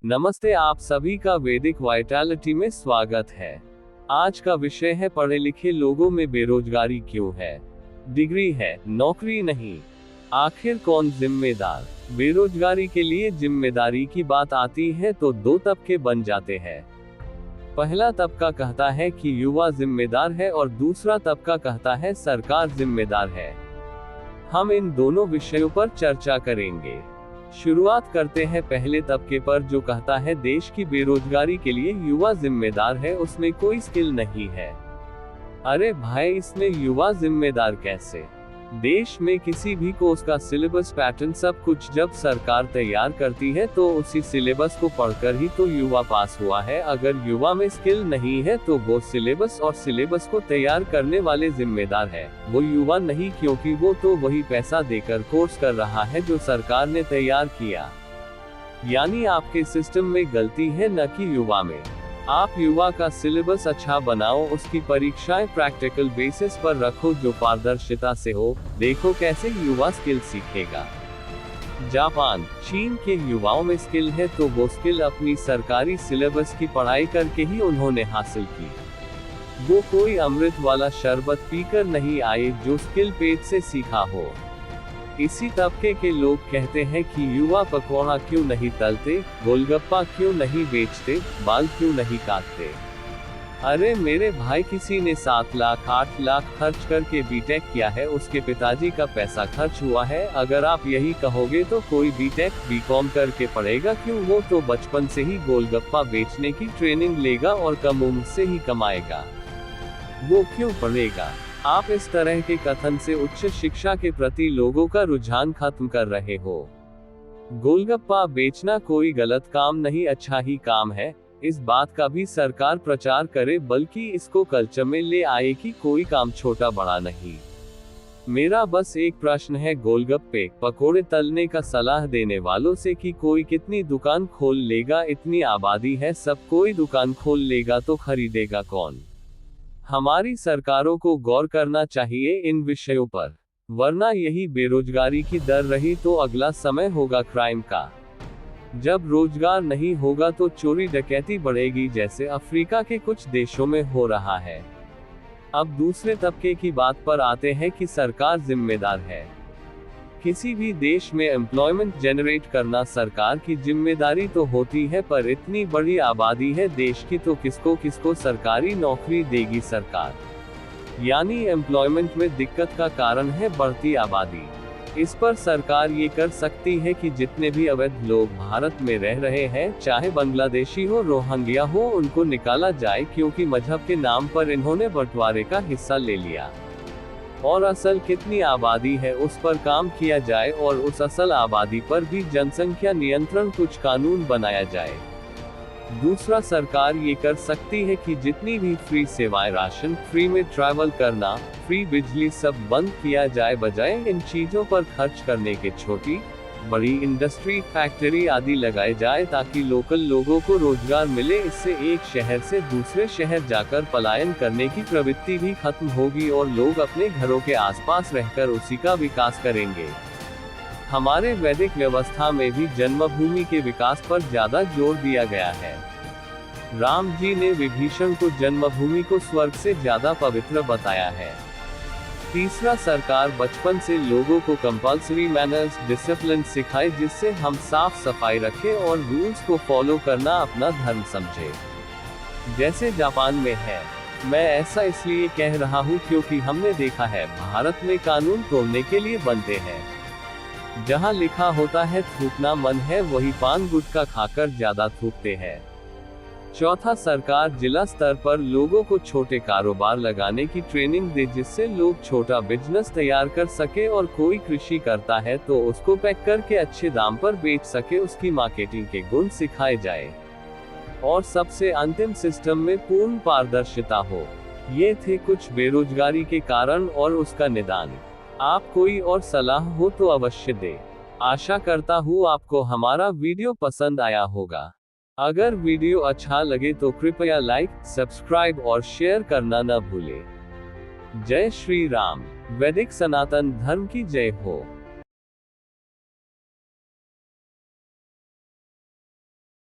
नमस्ते, आप सभी का वैदिक वाइटैलिटी में स्वागत है। आज का विषय है पढ़े लिखे लोगों में बेरोजगारी क्यों है। डिग्री है, नौकरी नहीं। आखिर कौन जिम्मेदार। बेरोजगारी के लिए जिम्मेदारी की बात आती है तो दो तबके बन जाते हैं। पहला तबका कहता है कि युवा जिम्मेदार है और दूसरा तबका कहता है सरकार जिम्मेदार है। हम इन दोनों विषयों पर चर्चा करेंगे। शुरुआत करते हैं पहले तबके पर, जो कहता है देश की बेरोजगारी के लिए युवा जिम्मेदार है, उसमें कोई स्किल नहीं है। अरे भाई, इसमें युवा जिम्मेदार कैसे। देश में किसी भी कोर्स का सिलेबस, पैटर्न, सब कुछ जब सरकार तैयार करती है तो उसी सिलेबस को पढ़कर ही तो युवा पास हुआ है। अगर युवा में स्किल नहीं है तो वो सिलेबस और सिलेबस को तैयार करने वाले जिम्मेदार है, वो युवा नहीं, क्योंकि वो तो वही पैसा देकर कोर्स कर रहा है जो सरकार ने तैयार किया। यानी आपके सिस्टम में गलती है, न कि युवा में। आप युवा का सिलेबस अच्छा बनाओ, उसकी परीक्षाएं प्रैक्टिकल बेसिस पर रखो जो पारदर्शिता से हो। देखो कैसे युवा स्किल सीखेगा। जापान, चीन के युवाओं में स्किल है तो वो स्किल अपनी सरकारी सिलेबस की पढ़ाई करके ही उन्होंने हासिल की। वो कोई अमृत वाला शरबत पीकर नहीं आए जो स्किल पेट से सीखा हो। इसी तबके के लोग कहते हैं कि युवा पकौड़ा क्यों नहीं तलते, गोलगप्पा क्यों नहीं बेचते, बाल क्यों नहीं काटते। अरे मेरे भाई, किसी ने 7 लाख 8 लाख खर्च करके बीटेक किया है, उसके पिताजी का पैसा खर्च हुआ है। अगर आप यही कहोगे तो कोई बीटेक बीकॉम करके पढ़ेगा क्यों। वो तो बचपन से ही गोलगप्पा बेचने की ट्रेनिंग लेगा और कम उम्र से ही कमाएगा। वो क्यों पढ़ेगा। आप इस तरह के कथन से उच्च शिक्षा के प्रति लोगों का रुझान खत्म कर रहे हो। गोलगप्पा बेचना कोई गलत काम नहीं, अच्छा ही काम है। इस बात का भी सरकार प्रचार करे, बल्कि इसको कल्चर में ले आए कि कोई काम छोटा बड़ा नहीं। मेरा बस एक प्रश्न है गोलगप्पे पकोड़े तलने का सलाह देने वालों से कि कोई कितनी दुकान खोल लेगा। इतनी आबादी है, सब कोई दुकान खोल लेगा तो खरीदेगा कौन। हमारी सरकारों को गौर करना चाहिए इन विषयों पर, वरना यही बेरोजगारी की दर रही तो अगला समय होगा क्राइम का। जब रोजगार नहीं होगा तो चोरी डकैती बढ़ेगी, जैसे अफ्रीका के कुछ देशों में हो रहा है। अब दूसरे तबके की बात पर आते हैं कि सरकार जिम्मेदार है। किसी भी देश में एम्प्लॉयमेंट जनरेट करना सरकार की जिम्मेदारी तो होती है, पर इतनी बड़ी आबादी है देश की तो किसको किसको सरकारी नौकरी देगी सरकार। यानी एम्प्लॉयमेंट में दिक्कत का कारण है बढ़ती आबादी। इस पर सरकार ये कर सकती है कि जितने भी अवैध लोग भारत में रह रहे हैं, चाहे बांग्लादेशी हो, रोहिंग्या हो, उनको निकाला जाए, क्योंकि मजहब के नाम पर इन्होंने बंटवारे का हिस्सा ले लिया। और असल कितनी आबादी है उस पर काम किया जाए और उस असल आबादी पर भी जनसंख्या नियंत्रण कुछ कानून बनाया जाए। दूसरा, सरकार ये कर सकती है कि जितनी भी फ्री सेवाएं, राशन, फ्री में ट्रैवल करना, फ्री बिजली, सब बंद किया जाए। बजाय इन चीजों पर खर्च करने के छोटी बड़ी इंडस्ट्री, फैक्ट्री आदि लगाए जाए ताकि लोकल लोगों को रोजगार मिले। इससे एक शहर से दूसरे शहर जाकर पलायन करने की प्रवृत्ति भी खत्म होगी और लोग अपने घरों के आसपास रहकर उसी का विकास करेंगे। हमारे वैदिक व्यवस्था में भी जन्मभूमि के विकास पर ज्यादा जोर दिया गया है। राम जी ने विभीषण को जन्मभूमि को स्वर्ग से ज्यादा पवित्र बताया है। तीसरा, सरकार बचपन से लोगों को कंपल्सरी मैनर्स, डिसिप्लिन सिखाए, जिससे हम साफ सफाई रखें और रूल्स को फॉलो करना अपना धर्म समझे, जैसे जापान में है। मैं ऐसा इसलिए कह रहा हूँ क्योंकि हमने देखा है भारत में कानून तोड़ने के लिए बनते हैं। जहाँ लिखा होता है थूकना मन है, वही पान गुटखा खाकर ज्यादा थूकते हैं। चौथा, सरकार जिला स्तर पर लोगों को छोटे कारोबार लगाने की ट्रेनिंग दे, जिससे लोग छोटा बिजनेस तैयार कर सके और कोई कृषि करता है तो उसको पैक करके अच्छे दाम पर बेच सके, उसकी मार्केटिंग के गुण सिखाए जाए। और सबसे अंतिम, सिस्टम में पूर्ण पारदर्शिता हो। ये थे कुछ बेरोजगारी के कारण और उसका निदान। आप कोई और सलाह हो तो अवश्य दे। आशा करता हूँ आपको हमारा वीडियो पसंद आया होगा। अगर वीडियो अच्छा लगे तो कृपया लाइक, सब्सक्राइब और शेयर करना न भूलें। जय श्री राम। वैदिक सनातन धर्म की जय हो।